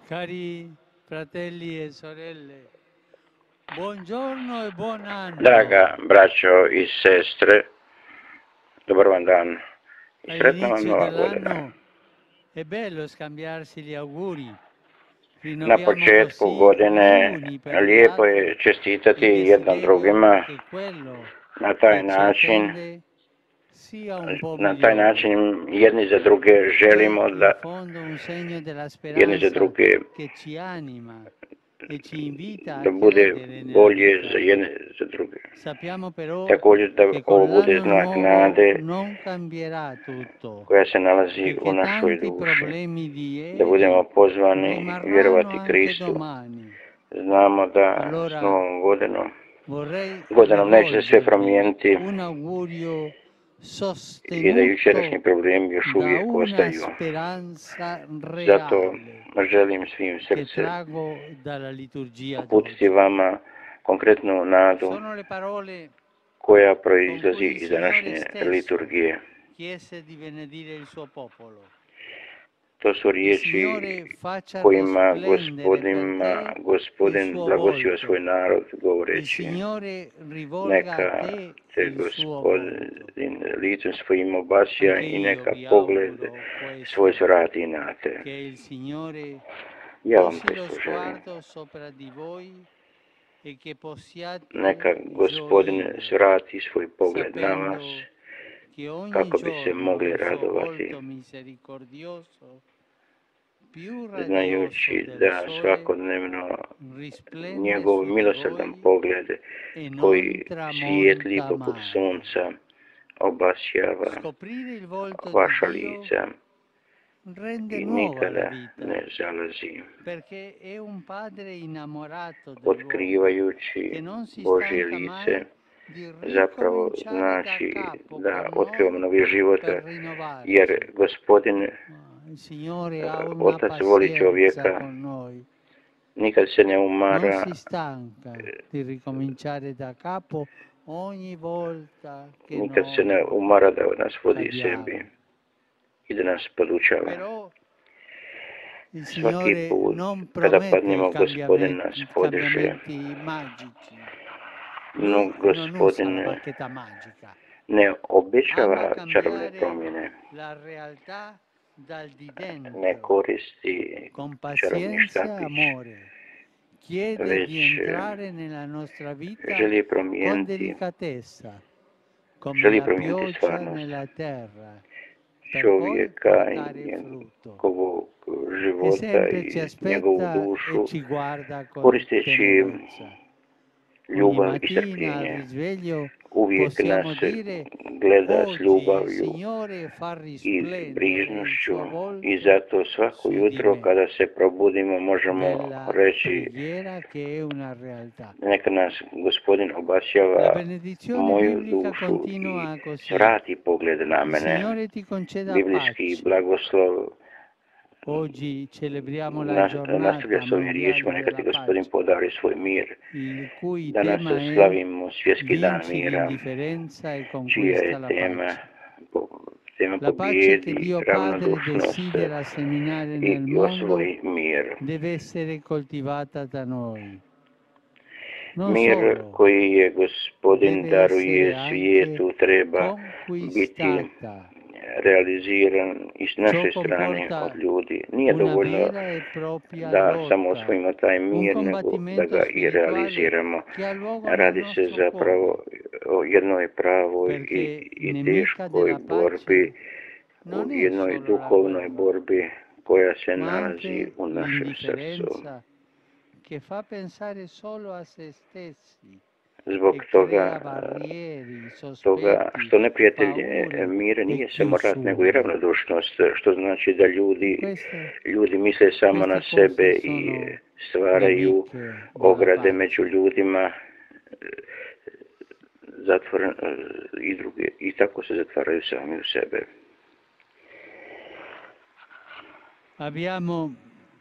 Cari fratelli e sorelle, buongiorno e buon Draga anno! braćo i sestre, dobar vam dan i sretna vam All'inizio nova godina. dell'anno è bello scambiarsi gli auguri, Na rinnoviamo početku così gli godine uni per gli lijepo je altri čestitati e jednom desidero drugima che quello na taj che ci način. attende sia un po' Na taj migliore. način jedni za druge È želimo in da fondo un segno della jedni za speranza druge che ci anima e ci invita a da bude credere nella bolje za vita. jedni za druge. Sappiamo però Također da che ovo con bude l'anno znak nuovo nade non cambierà tutto koja se nalazi e u che našoj tanti duši. problemi di Da budemo ieri pozvani rimarranno vjerovati anche Kristu. domani. Znamo da s Allora novom godinom vorrei neće se sve rivolgervi promijeniti un augurio i da jučerašnji sostenuto problemi još da uvijek una ostaju. speranza Zato reale želim svim che srce trago dalla liturgia uputiti d'oggi. vama konkretnu nadu Sono le parole koja con proizlazi cui il iz Signore današnje stesso liturgije. chiese di benedire il suo popolo. To su Il riječi Signore faccia kojima risplendere per te il Gospodin suo blagosio svoj volto. narod Il govoreći: Signore rivolga a neka te te il suo volto. Gospodin licem svojim obasja Anche i io neka vi pogled auguro svoj questo, svrati na te. che il Signore Ja vam posi to lo isto želim. sguardo sopra di voi e che Neka possiate Gospodin gioire, svrati svoj pogled na vas sapendo che ogni kako bi se giorno mogli il suo radovati, volto misericordioso, più radioso znajući del da sole, svakodnevno risplende njegov su di milosrdan voi pogled e non koji svijetli tramonta poput mai. sunca obasjava Scoprire il volto di vaša Dio lica rende i nuova la nikada vita, ne zalazi, perché è un padre innamorato dell'uomo otkrivajući che non si Božje stanca lice. mai di Zapravo ricominciare da znači capo da con otkrivamo noi novi život, per jer rinnovarci. Gospodin, Il Signore ha una Otac voli pazienza čovjeka, con noi, nikad se ne non umara, si stanca di ricominciare da capo ogni volta che nikad se ne noi umara da nas vodi sebi cadiamo. i da nas podučava. Però il Svaki Signore put non kada promette padnemo, Gospodin nas podiže. cambiamenti magici. No, Lui non usa la Gospodin bacchetta magica. ne Ama obećava čarobne cambiare promjene, la realtà dal di ne dentro, koristi con čarobni pazienza e štapić, amore. Chiede di već entrare nella nostra vita želi con promijeniti, delicatezza, come želi la promijeniti pioggia stvarnost nella terra, per poi čovjeka portare i frutto. njegovog E života sempre ci i njegovu aspetta dušu, e ci guarda con koristeći tenerezza. Ogni ljubav i mattina al strpljenje. risveglio Uvijek nas possiamo dire: gleda s oggi il ljubavlju Signore fa i risplendere il brižnošću suo i volto zato svako su di jutro me. kada se probudimo možemo Bella reći: preghiera che è una realtà. neka nas Gospodin La obasjava benedizione moju biblica dušu i continua così. svrati pogled na Il mene. Signore ti conceda Biblijski pace. blagoslov Oggi celebriamo la nastavlja giornata s ovim riječima: mondiale neka ti della Gospodin pace, podari svoj mir. il cui Danas tema è slavimo Svjetski dan vinci mira, l'indifferenza e čija conquista je la tema pace. La pace che pobjedi Dio Padre ravnodušnost desidera seminare nel i mondo osvoji mir. deve essere coltivata da noi. Non Mir solo, koji je Gospodin deve daruje essere anche svijetu treba biti conquistata. realiziran i s Ciò naše strane comporta od ljudi. Nije una dovoljno vera e propria da samo lotta, osvojimo taj un mir, nego da combattimento ga i spirituale realiziramo. che ha luogo nel Radi se nostro zapravo cuore, o jednoj pravoj perché i nemica teškoj della borbi, pace u non è jednoj solo la duhovnoj guerra, borbi koja se ma nalazi anche u našem srcu. l'indifferenza che fa pensare solo a se stessi Zbog e toga, crea barrieri, što sospetti, neprijatelj paure mira nije e samo rat, nego i chiusure. ravnodušnost, što znači da Queste, ljudi misle samo na queste sebe cose i sono stvaraju nemiche della ograde među pace. ljudima i tako se zatvaraju sami u sebe. Abbiamo,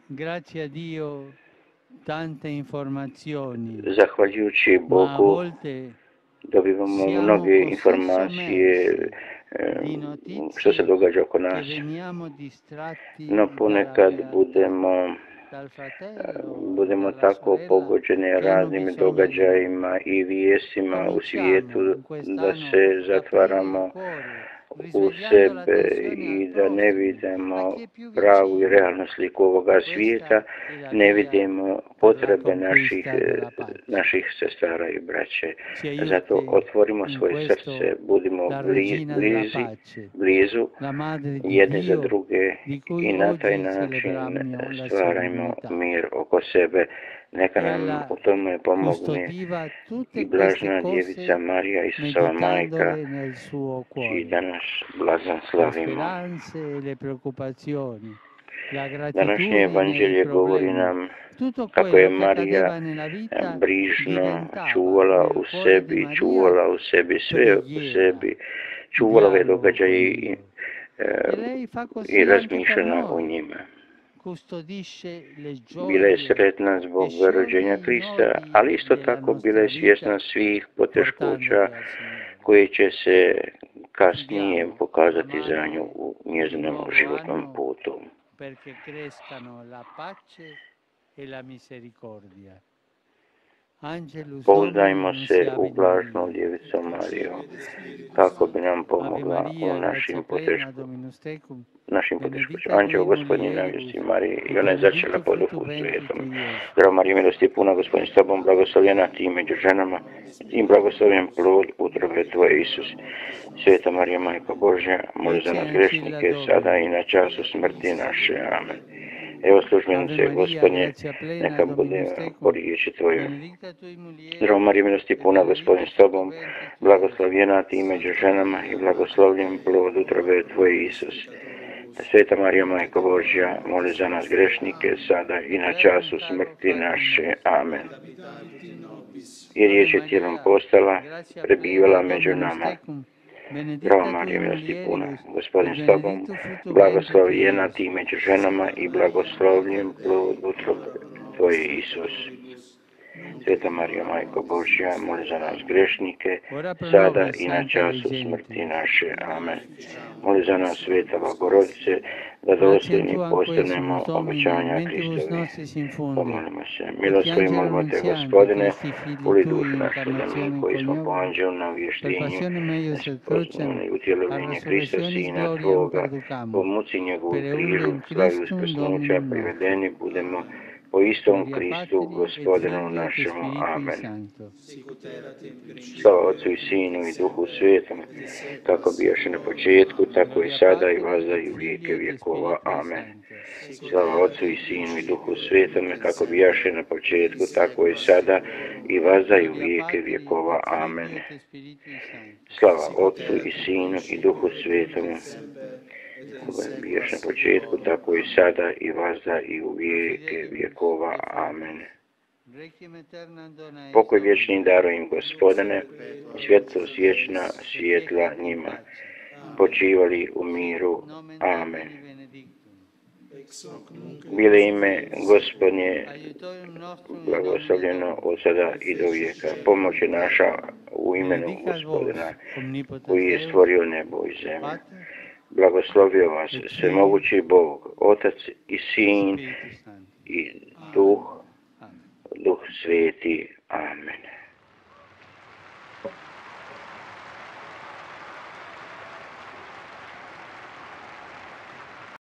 grazie a Dio, tante informazioni, Zahvaljujući ma a Bogu volte dobivamo siamo mnoge così informacije sommersi di što se notizie događa oko che nas. veniamo distratti No dalla ponekad realtà. budemo dal fratello, budemo dalla tako sorella pogođeni che hanno raznim bisogno di noi. događajima i vijestima u svijetu, Cominciamo in da quest'anno se ad aprire zatvaramo il cuore, u risvegliando sebe l'attenzione i al da ne prossimo, a vidimo chi è più pravu i vicino. realnu sliku ovoga svijeta, Questa è la ne via vidimo per la potrebe conquista della pace. naših sestara i braće. Ci Zato aiuti otvorimo in svoje questo srce, budimo la regina della pace, blizu la madre di jedni za Dio, druge di cui i na taj oggi način celebriamo la stvarajmo solennità. mir oko sebe. Neka nam Ella u tome pomogne custodiva i tutte blažna queste djevica cose Marija, Isusova majka, meditandole nel suo čiji cuore. danas blagdan Le slavimo. speranze e le preoccupazioni, la Današnje gratitudine e i evanđelje govori problemi, nam tutto kako je quello che Marija accadeva nella vita brižno diventava čuvala nel u cuore di sebi, Maria čuvala u sebi, sve u preghiera, sebi, čuvala ove dialogo con događaje Dio. E lei fa i così anche per razmišljala o noi, njima. custodisce le Bila je gioie sretna e zbog scioglie rođenja i Krista, nodi ali isto della tako bila nostra je vita svjesna svih poteškoća portandoli al Signore. koje će se kasnije Chiediamo pokazati alla za Madre nju u il njezinom nuovo životnom anno putu. perché crescano la pace e la misericordia. Angelus Pouzdajmo Domini se u nunciavit blažnu Maria. djevicu Mariju, kako bi nam Ave pomogla Maria, u grazia plena, Dominus tecum, našim benedicta poteškoćama. Anđeo tui Gospodnji mulieribus, navjesti Mariji, et i ona je začela benedictus po fructus Duhu ventris Svetom. tui, Iesus. Zdravo Marija, milosti puna, Gospodin s tobom, blagoslovljena ti među ženama, i blagoslovljen plod utrobe tvoje, Isus. Sveta Marija, Majko Božja, moli za nas grešnike, sada i na času smrti naše. Amen. Evo službenice Ave Maria, Gospodnje, grazia plena, neka bude Dominus tecum, po riječi tvoju. benedicta tui mulieribus, Zdravo Marija, milosti puna, Gospodin s tobom, blagoslovljena ti među ženama i blagoslovljen plod utrobe tvoje, Isus. Sveta Marija, Majko Božja, moli za nas grešnike, sada i na času smrti naše. Amen. I riječ je tijelom postala, prebivala među nama. Zdravo Marija, milosti puna, Gospodin s tobom, blagoslovljena ti među ženama i blagoslovljen plod utrobe tvoje, Isus. Sveta Marija, Majko Božja, moli za nas grešnike, sada i na času smrti naše. Amen. Moli za nas, Sveta Bogorodice, da dosljedni postanemo obećanja Kristovi. Pomolimo se. Milostvoj molimo te, Gospodine, uli dušu našu, da mi koji smo po anđelu na uvještenju, sposobni utjelovljenje Krista, Sina Tvoga, po muci njegovu križu, slavi uskrsnuća, privedeni budemo po istom Kristu, Gospodinu našemu. Amen. Slava Otcu i Sinu i Duhu Svetom, kako bijaše na početku, tako i sada i vazda i u vijeke vjekova. Amen. Slava Otcu i Sinu i Duhu Svetom, kako bijaše na početku, tako i sada i vazda i u vijeke vjekova. Amen. Slava Otcu i Sinu i Duhu Svetom, kako biješ na početku, tako i sada i vazda i u vijeke vjekova. Amen. Pokoj vječni darujem, Gospodine, svjetlost vječna svjetla njima, počivali u miru. Amen. Bile ime Gospodnje blagoslovljeno od sada i do vijeka. Pomoć je naša u imenu Gospodina, koji je stvorio nebo i zemlju. Blagoslovio vas svemogući Bog, Otac i Sin i Duh Sveti. Amen.